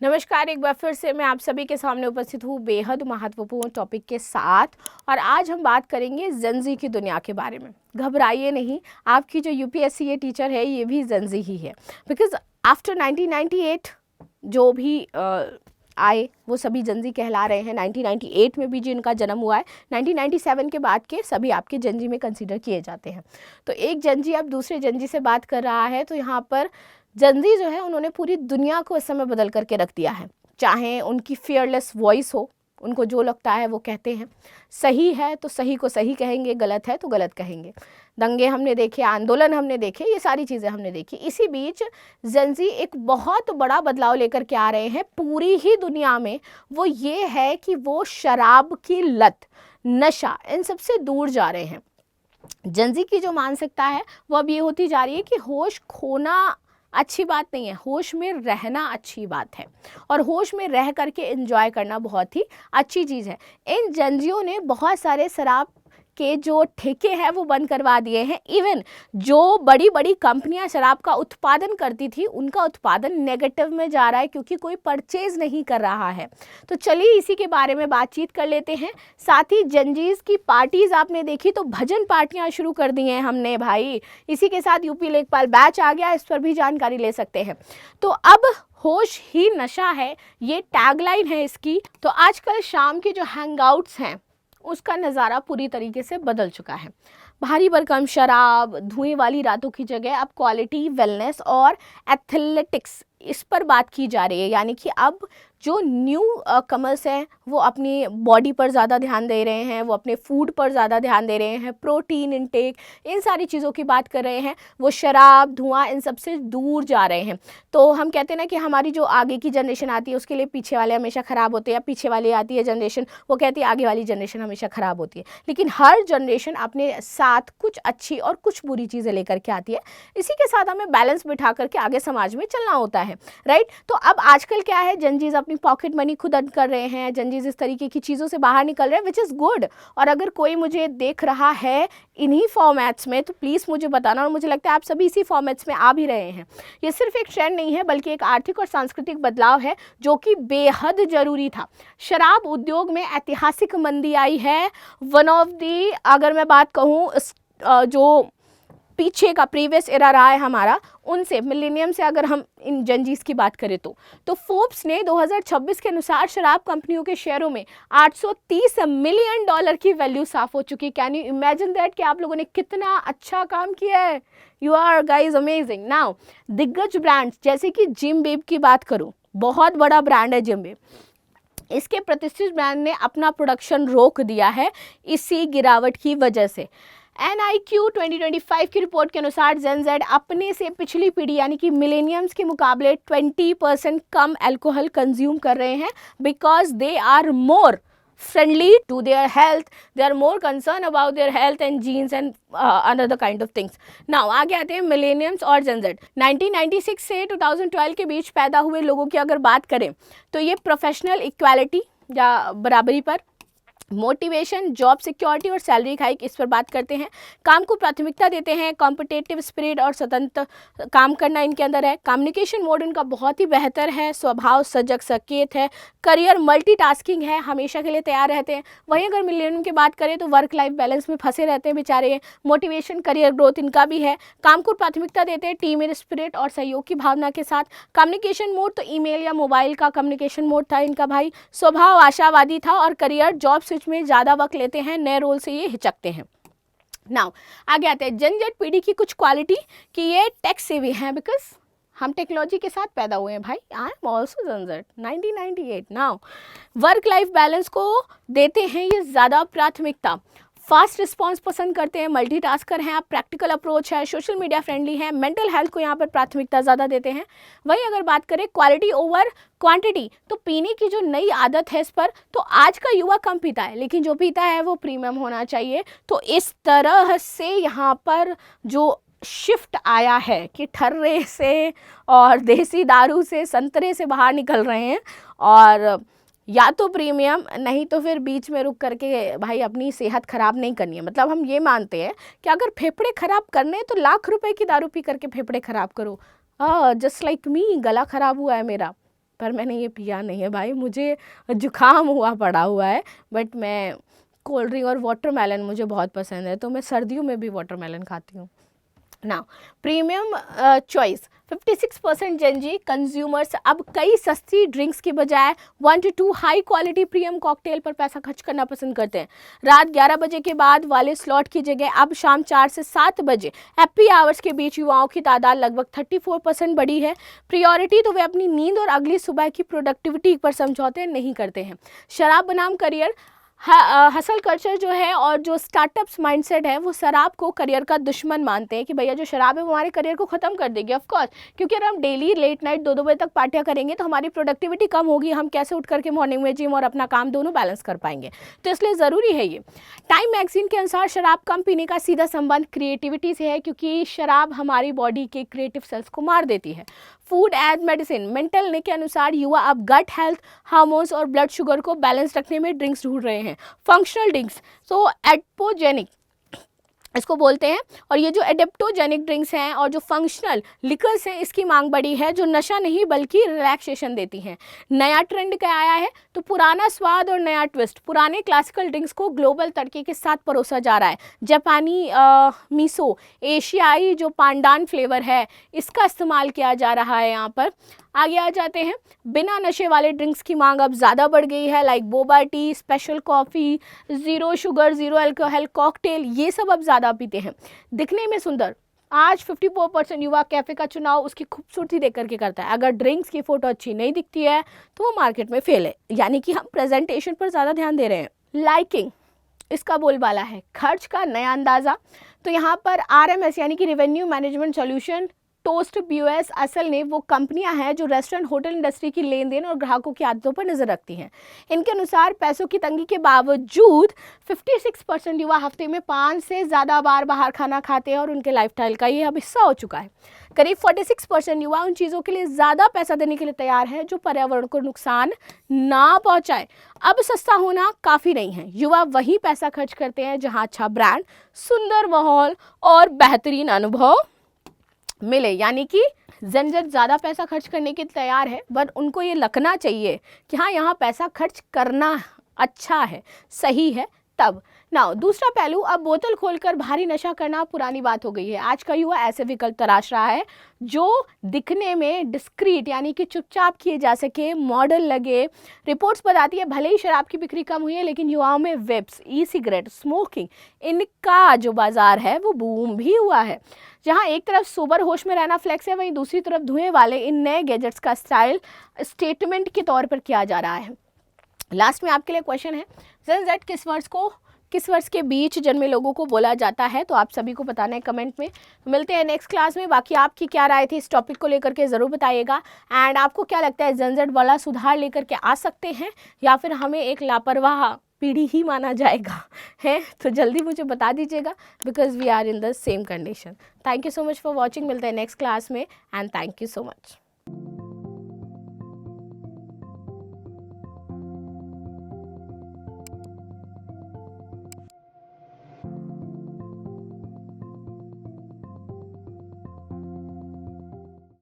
नमस्कार, एक बार फिर से मैं आप सभी के सामने उपस्थित हूँ बेहद महत्वपूर्ण टॉपिक के साथ। और आज हम बात करेंगे जेनजी की दुनिया के बारे में। घबराइए नहीं, आपकी जो यूपीएससी ये टीचर है ये भी जेनजी ही है। बिकॉज आफ्टर 1998 जो भी आए वो सभी जेनजी कहला रहे हैं। 1998 में भी जिनका जन्म हुआ है, 1997 के बाद के सभी आपके जेनजी में कंसीडर किए जाते हैं। तो एक जेनजी अब दूसरे जेनजी से बात कर रहा है, तो यहाँ पर जेनजी जो है उन्होंने पूरी दुनिया को इस समय बदल करके रख दिया है। चाहे उनकी फियरलेस वॉइस हो, उनको जो लगता है वो कहते हैं। सही है तो सही को सही कहेंगे, गलत है तो गलत कहेंगे। दंगे हमने देखे, आंदोलन हमने देखे, ये सारी चीज़ें हमने देखी। इसी बीच जेनजी एक बहुत बड़ा बदलाव लेकर के आ रहे हैं पूरी ही दुनिया में। वो ये है कि वो शराब की लत, नशा, इन सबसे दूर जा रहे हैं। जेनजी की जो मानसिकता है वो अब ये होती जा रही है कि होश खोना अच्छी बात नहीं है, होश में रहना अच्छी बात है। और होश में रह करके एंजॉय करना बहुत ही अच्छी चीज़ है। इन जेनजियों ने बहुत सारे शराब के जो ठेके हैं वो बंद करवा दिए हैं। इवन जो बड़ी बड़ी कंपनियां शराब का उत्पादन करती थी, उनका उत्पादन नेगेटिव में जा रहा है क्योंकि कोई परचेज नहीं कर रहा है। तो चलिए इसी के बारे में बातचीत कर लेते हैं। साथ ही जेनजीज की पार्टीज आपने देखी तो भजन पार्टियां शुरू कर दी हैं हमने भाई। इसी के साथ यूपी लेखपाल बैच आ गया, इस पर भी जानकारी ले सकते हैं। तो अब होश ही नशा है, ये टैगलाइन है इसकी। तो आजकल शाम के जो हैंगआउट्स हैं उसका नज़ारा पूरी तरीके से बदल चुका है। भारी भरकम शराब, धुएं वाली रातों की जगह अब क्वालिटी, वेलनेस और एथलेटिक्स, इस पर बात की जा रही है। यानी कि अब जो न्यू कमर्स हैं वो अपनी बॉडी पर ज़्यादा ध्यान दे रहे हैं, वो अपने फूड पर ज़्यादा ध्यान दे रहे हैं, प्रोटीन इनटेक, इन सारी चीज़ों की बात कर रहे हैं। वो शराब, धुआं, इन सब से दूर जा रहे हैं। तो हम कहते हैं ना कि हमारी जो आगे की जनरेशन आती है उसके लिए पीछे वाले हमेशा ख़राब होते हैं, या पीछे वाली आती है जनरेशन, वो कहती है आगे वाली जनरेशन हमेशा ख़राब होती है। लेकिन हर जनरेशन अपने साथ कुछ अच्छी और कुछ बुरी चीज़ें लेकर के आती है। इसी के साथ हमें बैलेंस बिठा करके आगे समाज में चलना होता है, राइट। तो अब आजकल क्या है, जेनजीज अपनी पॉकेट मनी खुद अर्न कर रहे हैं, जेनजीज इस तरीके की चीज़ों से बाहर निकल रहे हैं, विच इज़ गुड। और अगर कोई मुझे देख रहा है इन्हीं फॉर्मेट्स में तो प्लीज़ मुझे बताना। और मुझे लगता है आप सभी इसी फॉर्मेट्स में आ भी रहे हैं। ये सिर्फ एक ट्रेंड नहीं है बल्कि एक आर्थिक और सांस्कृतिक बदलाव है जो कि बेहद ज़रूरी था। शराब उद्योग में ऐतिहासिक मंदी आई है। वन ऑफ दी, अगर मैं बात कहूँ जो पीछे का प्रीवियस एरा रहा है हमारा, उनसे मिलेनियम से अगर हम इन जेनजीज की बात करें तो फोर्ब्स ने 2026 के अनुसार शराब कंपनियों के शेयरों में 830 मिलियन डॉलर की वैल्यू साफ हो चुकी। कैन यू इमेजिन दैट कि आप लोगों ने कितना अच्छा काम किया है। You are guys amazing. Now दिग्गज ब्रांड्स जैसे कि जिम बेब की बात करूँ, बहुत बड़ा ब्रांड है जिम बेब, इसके प्रतिष्ठित ब्रांड ने अपना प्रोडक्शन रोक दिया है इसी गिरावट की वजह से। NIQ 2025 की रिपोर्ट के अनुसार जेन जेड अपने से पिछली पीढ़ी यानी कि मिलेनियम्स के मुकाबले 20% कम अल्कोहल कंज्यूम कर रहे हैं, because they are more friendly to their health, they are more concerned about their health and genes and another kind of things. Now आगे आते हैं मिलेनियम्स और जेन जेड। 1996 से 2012 के बीच पैदा हुए लोगों की अगर बात करें तो ये प्रोफेशनल इक्वालिटी या बराबरी पर, मोटिवेशन, जॉब सिक्योरिटी और सैलरी हाइक, इस पर बात करते हैं। काम को प्राथमिकता देते हैं, कॉम्पिटिटिव स्पिरिट और स्वतंत्र काम करना इनके अंदर है। कम्युनिकेशन मोड इनका बहुत ही बेहतर है, स्वभाव सजग सचेत है, करियर मल्टीटास्किंग है, हमेशा के लिए तैयार रहते हैं। वहीं अगर मिलेनियम की बात करें तो वर्क लाइफ बैलेंस में फंसे रहते हैं बेचारे। मोटिवेशन, करियर ग्रोथ इनका भी है, काम को प्राथमिकता देते हैं, टीम स्पिरिट और सहयोग की भावना के साथ। कम्युनिकेशन मोड तो ईमेल या मोबाइल का कम्युनिकेशन मोड था इनका भाई। स्वभाव आशावादी था और करियर जॉब स्विच में ज़्यादा वक्त लेते हैं, नए रोल से ये हिचकते हैं। नाउ आगे आते हैं जेन जेड पीढ़ी की कुछ क्वालिटी कि ये टेक सेवी हैं, बिकॉज हम टेक्नोलॉजी के साथ पैदा हुए हैं भाई। I am also Gen Z 1998। Now work life balance को देते हैं ये ज़्यादा प्राथमिकता, फास्ट रिस्पांस पसंद करते हैं, मल्टीटास्कर हैं, आप प्रैक्टिकल अप्रोच है, सोशल मीडिया फ्रेंडली है, मेंटल हेल्थ को यहाँ पर प्राथमिकता ज़्यादा देते हैं। वहीं अगर बात करें क्वालिटी ओवर क्वांटिटी, तो पीने की जो नई आदत है इस पर, तो आज का युवा कम पीता है लेकिन जो पीता है वो प्रीमियम होना चाहिए। तो इस तरह से यहाँ पर जो शिफ्ट आया है कि ठर्रे से और देसी दारू से, संतरे से बाहर निकल रहे हैं, और या तो प्रीमियम नहीं तो फिर बीच में रुक करके भाई अपनी सेहत ख़राब नहीं करनी है। मतलब हम ये मानते हैं कि अगर फेफड़े ख़राब करने हैं तो लाख रुपए की दारू पी करके फेफड़े ख़राब करो। जस्ट लाइक मी, गला ख़राब हुआ है मेरा, पर मैंने ये पिया नहीं है भाई, मुझे जुकाम हुआ पड़ा हुआ है, बट मैं कोल्ड ड्रिंक और वाटरमेलन मुझे बहुत पसंद है, तो मैं सर्दियों में भी वाटरमेलन खाती हूँ। Now premium choice, 56% Gen Z consumers अब कई सस्ती ड्रिंक्स के बजाय 1 to 2 high quality premium cocktail पर पैसा खर्च करना पसंद करते हैं। रात 11 बजे के बाद वाले स्लॉट की जगह अब शाम 4 से 7 बजे हैप्पी आवर्स के बीच युवाओं की तादाद लगभग 34% बढ़ी है। प्रायोरिटी तो वे अपनी नींद और अगली सुबह की प्रोडक्टिविटी पर समझौते नहीं करते हैं। शराब बनाम करियर, हसल कल्चर जो है और जो स्टार्टअप्स माइंडसेट है वो शराब को करियर का दुश्मन मानते हैं कि भैया जो शराब है वो हमारे करियर को ख़त्म कर देगी। ऑफ कोर्स, क्योंकि अगर हम डेली लेट नाइट 2-2 बजे तक पार्टियां करेंगे तो हमारी प्रोडक्टिविटी कम होगी, हम कैसे उठ करके मॉर्निंग में जिम और अपना काम दोनों बैलेंस कर पाएंगे, तो इसलिए ज़रूरी है ये। टाइम मैगजीन के अनुसार शराब कम पीने का सीधा संबंध क्रिएटिविटी से है, क्योंकि शराब हमारी बॉडी के क्रिएटिव सेल्स को मार देती है। फूड एज मेडिसिन, मेंटल ने के अनुसार युवा अब गट हेल्थ, हार्मोन्स और ब्लड शुगर को बैलेंस रखने में ड्रिंक्स ढूंढ रहे हैं। फंक्शनल ड्रिंक्स, तो एडपोजेनिक इसको बोलते हैं, और ये जो एडेप्टोजेनिक ड्रिंक्स हैं और जो फंक्शनल लिकर्स हैं इसकी मांग बढ़ी है, जो नशा नहीं बल्कि रिलैक्सेशन देती हैं। नया ट्रेंड क्या आया है, तो पुराना स्वाद और नया ट्विस्ट, पुराने क्लासिकल ड्रिंक्स को ग्लोबल तड़के के साथ परोसा जा रहा है। जापानी मिसो, एशियाई जो पांडान फ्लेवर है इसका इस्तेमाल किया जा रहा है यहाँ पर। आगे आ जाते हैं, बिना नशे वाले ड्रिंक्स की मांग अब ज़्यादा बढ़ गई है, like boba tea, special coffee, zero sugar, zero alcohol cocktail, ये सब अब ज़्यादा पीते हैं। दिखने में सुंदर, आज 54% युवा कैफ़े का चुनाव उसकी खूबसूरती देख करके करता है। अगर ड्रिंक्स की फ़ोटो अच्छी नहीं दिखती है तो वो मार्केट में फेल है, यानी कि हम प्रेजेंटेशन पर ज़्यादा ध्यान दे रहे हैं। लाइकिंग, इसका बोलबाला है खर्च का नया अंदाज़ा, तो यहाँ पर RMS यानी कि revenue management solution, toast, BOS, असल ने वो कंपनियां हैं जो रेस्टोरेंट होटल इंडस्ट्री की लेन देन और ग्राहकों की आदतों पर नजर रखती हैं। इनके अनुसार पैसों की तंगी के बावजूद 56% युवा हफ्ते में 5 से ज़्यादा बार बाहर खाना खाते हैं और उनके लाइफस्टाइल का ये अब हिस्सा हो चुका है। करीब 46% युवा उन चीज़ों के लिए ज़्यादा पैसा देने के लिए तैयार है जो पर्यावरण को नुकसान ना पहुँचाए। अब सस्ता होना काफ़ी नहीं है, युवा वही पैसा खर्च करते हैं जहाँ अच्छा ब्रांड, सुंदर माहौल और बेहतरीन अनुभव मिले। यानी कि जनजन ज़्यादा पैसा खर्च करने के तैयार है, बट उनको ये लगना चाहिए कि हाँ यहाँ पैसा खर्च करना अच्छा है, सही है तब। ना दूसरा पहलू, अब बोतल खोलकर भारी नशा करना पुरानी बात हो गई है। आज का युवा ऐसे विकल्प तलाश रहा है जो दिखने में डिस्क्रीट यानी कि चुपचाप किए जा सके, मॉडल लगे। रिपोर्ट्स बताती है भले ही शराब की बिक्री कम हुई है, लेकिन युवाओं में वेप्स, ई सिगरेट, स्मोकिंग, इनका जो बाजार है वो बूम भी हुआ है। जहां एक तरफ सोबर होश में रहना फ्लेक्स है, वहीं दूसरी तरफ धुएं वाले इन नए गैजेट्स का स्टाइल स्टेटमेंट के तौर पर किया जा रहा है। लास्ट में आपके लिए क्वेश्चन है, जेन ज़ेड किस वर्ष के बीच जन्मे लोगों को बोला जाता है, तो आप सभी को बताना है कमेंट में। मिलते हैं नेक्स्ट क्लास में। बाकी आपकी क्या राय थी इस टॉपिक को लेकर के ज़रूर बताइएगा। एंड आपको क्या लगता है, जेन ज़ेड वाला सुधार लेकर के आ सकते हैं या फिर हमें एक लापरवाह पीढ़ी ही माना जाएगा है, तो जल्दी मुझे बता दीजिएगा, because we are in the same condition. Thank you so much for watching. मिलते हैं नेक्स्ट क्लास में and thank you so much.